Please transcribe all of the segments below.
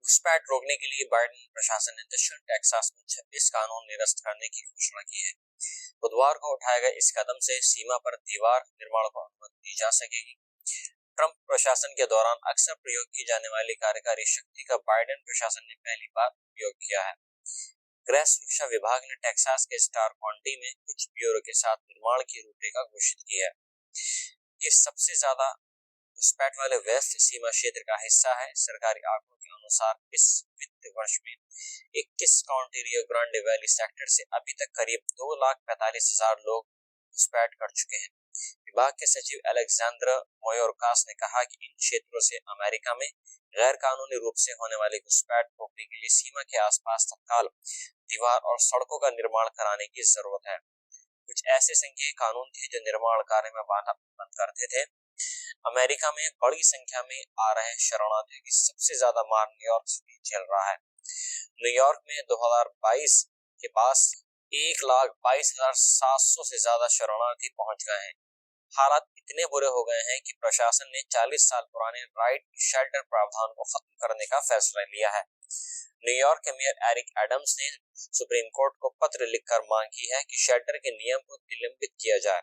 घुसपैठ रोकने के लिए बाइडेन प्रशासन ने दक्षिण टेक्सास में 26 कानून निरस्त करने की घोषणा की है। बुधवार को उठाए गए इस कदम से सीमा पर दीवार निर्माण को अनुमति दी जा सकेगी। ट्रंप प्रशासन के दौरान अक्सर प्रयोग की जाने वाली कार्यकारी शक्ति का बाइडेन प्रशासन ने पहली बार उपयोग किया है। गृह सुरक्षा विभाग ने टेक्सास के स्टार काउंटी में कुछ ब्यूरो के साथ निर्माण की रूपरेखा घोषित की है। ये सबसे ज्यादा घुसपैठ वाले वेस्ट सीमा क्षेत्र का हिस्सा है। सरकारी आंकड़ों के अनुसार इस वित्त वर्ष में 21 county Rio Grande valley sector से अभी तक करीब 2,45,000 लोग घुसपैठ कर चुके हैं। विभाग के सचिव अलेक्जेंड्रा मोयोरकास ने कहा कि इन क्षेत्रों से अमेरिका में गैर कानूनी रूप से होने वाली घुसपैठ रोकने के लिए सीमा के आसपास तत्काल दीवार और सड़कों का निर्माण कराने की जरूरत है। कुछ ऐसे संघीय कानून थे जो निर्माण कार्य में बाधा उत्पन्न करते थे। अमेरिका में बड़ी संख्या में आ रहे शरणार्थियों की सबसे ज्यादा मार न्यूयॉर्क सिटी झेल रहा है। न्यूयॉर्क में 2022 के पास 1,22,700 से ज्यादा शरणार्थी पहुंच गए हैं। हालात इतने बुरे हो गए हैं कि प्रशासन ने 40 साल पुराने राइट शेल्टर प्रावधान को खत्म करने का फैसला लिया है। न्यूयॉर्क के मेयर एरिक एडम्स ने सुप्रीम कोर्ट को पत्र लिखकर मांग की है कि शेल्टर के नियम को निलंबित किया जाए।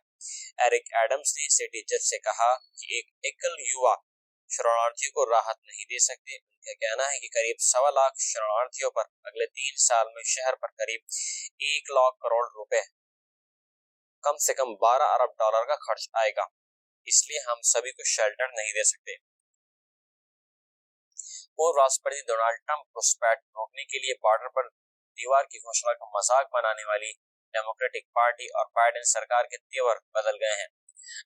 एरिक एडम्स ने सिटी जज से कहा कि एक एकल युवा शरणार्थियों को राहत नहीं दे सकते। उनका कहना है कि करीब 1.25 लाख शरणार्थियों पर अगले 3 साल में शहर पर करीब 1 लाख करोड़ रुपए, कम से कम $12 अरब का खर्च आएगा, इसलिए हम सभी को शेल्टर नहीं दे सकते। पूर्व राष्ट्रपति डोनाल्ड ट्रंप घुसपैठ रोकने के लिए बॉर्डर पर दीवार की घोषणा का मजाक बनाने वाली डेमोक्रेटिक पार्टी और बाइडेन सरकार के तेवर बदल गए हैं।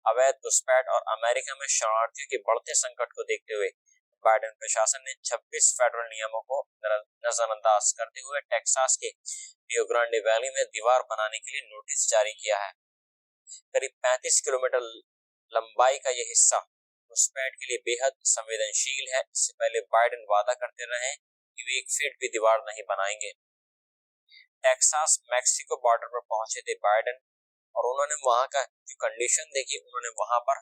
अवैध घुसपैठ और अमेरिका में शरणार्थियों के बढ़ते संकट को देखते हुए बाइडेन प्रशासन ने 26 फेडरल नियमों को नजरअंदाज करते हुए टेक्सास के रियो ग्रांडे वैली में दीवार बनाने के लिए नोटिस जारी किया है। करीब 35 किलोमीटर लंबाई का यह हिस्सा घुसपैठ के लिए बेहद संवेदनशील है। इससे पहले बाइडेन वादा करते रहे कि वे 1 फीट भी दीवार नहीं बनाएंगे। टेक्सास मैक्सिको बॉर्डर पर पहुंचे थे बाइडेन और उन्होंने वहां का जो कंडीशन देखी, उन्होंने वहां पर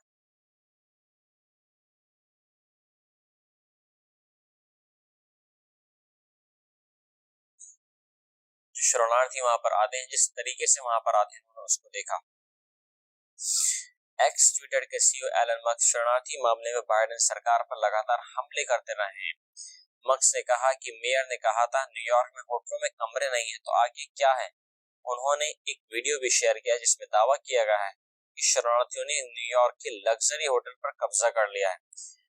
जो शरणार्थी वहां पर आते हैं, जिस तरीके से वहां पर आते हैं, उन्होंने उसको देखा। एक्स ट्विटर के सीईओ एलन मस्क शरणार्थी मामले में बाइडेन सरकार पर लगातार हमले करते रहे हैं। मस्क ने कहा कि मेयर ने कहा था न्यूयॉर्क में होटलों में कमरे नहीं है, तो आगे क्या है। उन्होंने एक वीडियो भी शेयर किया जिसमें दावा किया गया है कि शरणार्थियों ने न्यूयॉर्क के लग्जरी होटल पर कब्जा कर लिया है।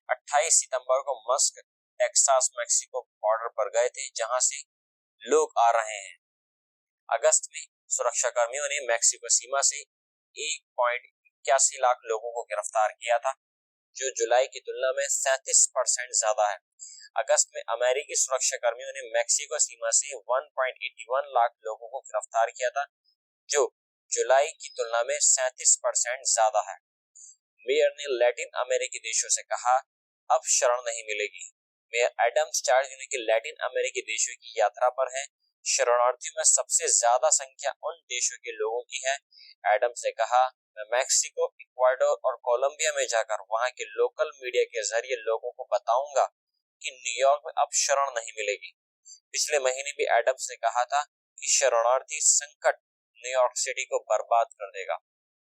28 सितंबर को मस्क टेक्सास मैक्सिको बॉर्डर पर गए थे, जहां से लोग आ रहे हैं। अगस्त में सुरक्षा कर्मियों ने मैक्सिको सीमा से 1.81 लाख लोगों को गिरफ्तार किया था, जो जुलाई की तुलना में 37% ज्यादा है। अगस्त में अमेरिकी सुरक्षा कर्मियों ने मैक्सिको सीमा से 1.81 लाख लोगों को गिरफ्तार किया था, जो जुलाई की तुलना में 37% ज्यादा है। मेयर ने लैटिन अमेरिकी देशों से कहा, अब शरण नहीं मिलेगी। मेयर एडम्स 4 दिनों की लैटिन अमेरिकी देशों की यात्रा पर है। शरणार्थियों में सबसे ज्यादा संख्या उन देशों के लोगों की है। एडम्स ने कहा, मैं मैक्सिको, इक्वाडोर और कोलंबिया में जाकर वहां के लोकल मीडिया के जरिए लोगों को बताऊंगा कि न्यूयॉर्क में अब शरण नहीं मिलेगी। पिछले महीने भी एडम्स ने कहा था कि शरणार्थी संकट न्यूयॉर्क सिटी को बर्बाद कर देगा।